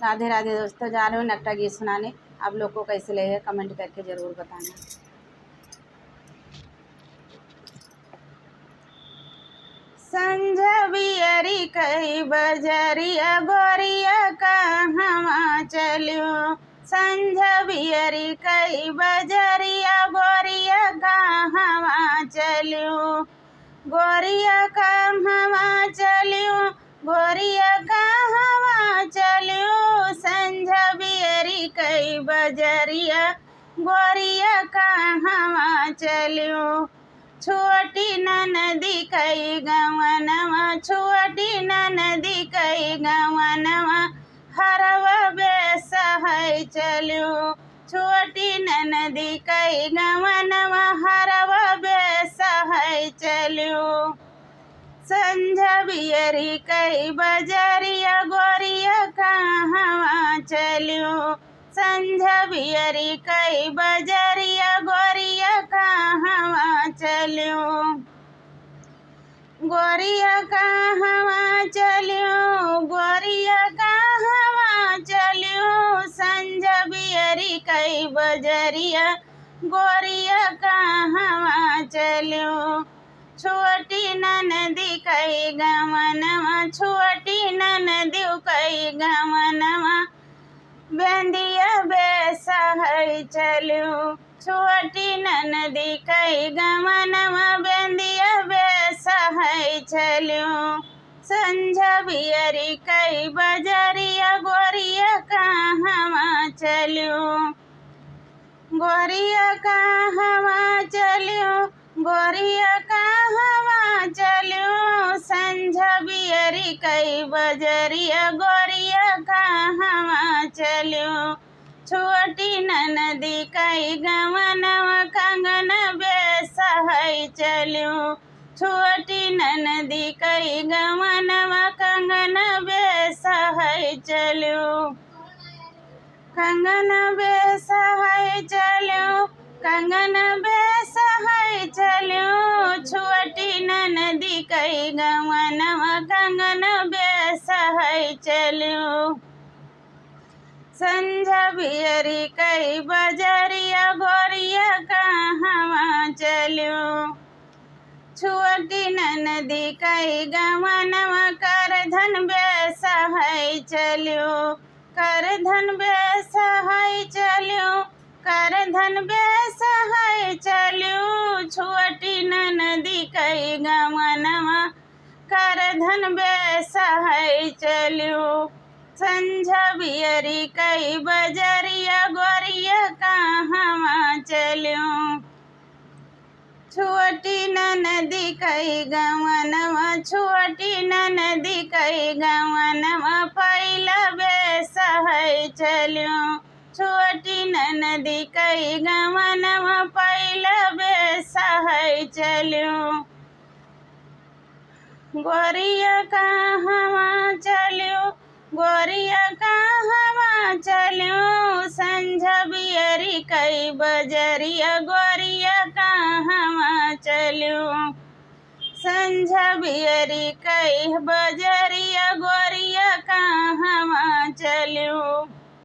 राधे राधे दोस्तों, जा रहे हो नकटा गीत सुनाने। आप लोग को कैसे लगे कमेंट करके ज़रूर बताना। संझबियरी कई बजरिया गोरिया कहवा चलियो। संझबियरी कई बजरिया गोरिया कहवा चलियो। गोरिया कहवा चलियो, गोरिया कहवा चलियो। संझबियरी कई बजरिया गोरिया कहवा चलियो। छोटी ननदी कई गवनवा, छोटी ननदी कई गवनवा हरवा बेसहाय चलियो। छोटी ननदी कई गवनवा हरवा बेसहाय चलियो। संझबियरी कई बजरिया गोरिया कहवा चलियो। संझबियरी कई बजरिया गोरिया कहवा चलियो। गोरिया कहवा चलियो, गोरिया कहवा चलियो। संझबियरी कई बजरिया गोरिया कहवा चलियो। छोटी ननदी कई गवनवा, छोटी ननदी कई गवनवा बेंदिया बेसहाय चलियो। छोटी ननदी कई गवनवा बेंदिया बेसहाय चलियो। संझबियरी कई बजरिया गोरिया कहवा चलियो। गोरिया कहवा चलियो, गोरिया कहवा चलियो। संझबियरी कई बजरिया गोरिया कहवा चलियो। छोटी ननदी कई गवनवा कंगन बेसहाय चलियो। छोटी ननदी कई गवनवा कंगन बेसहाय चलियो। कंगन बेसहाय चलियो, कंगन बेसहाय चलियो। छोटी ननदी कई गवनवा कंगन बेसहाय चलियो। संझबियरी कई बजरिया गोरिया कहवा चलियो। छोटी ननदी कई गवनवा करधन बेसहाय चलियो। करधन बेसहाय चलियो, करधन बेसहाय चलियो। छोटी ननदी कई गवनवा करधन बेसहाय चलियो। संझबियरी कई बजरिया गोरिया कहवा चलियो। छोटी ननदी कई गवनवा, छोटी ननदी कई गवनवा पैला बेसहाय चलियो। छोटी ननदी कई गवनवा पैला बेसहाय चलियो। गोरिया कहवा चलियो, गोरिया कहवा चलियो। संझबियरी कई बजरिया गोरिया कहवा चलियो। संझबियरी कई बजरिया गोरिया कहवा चलियो।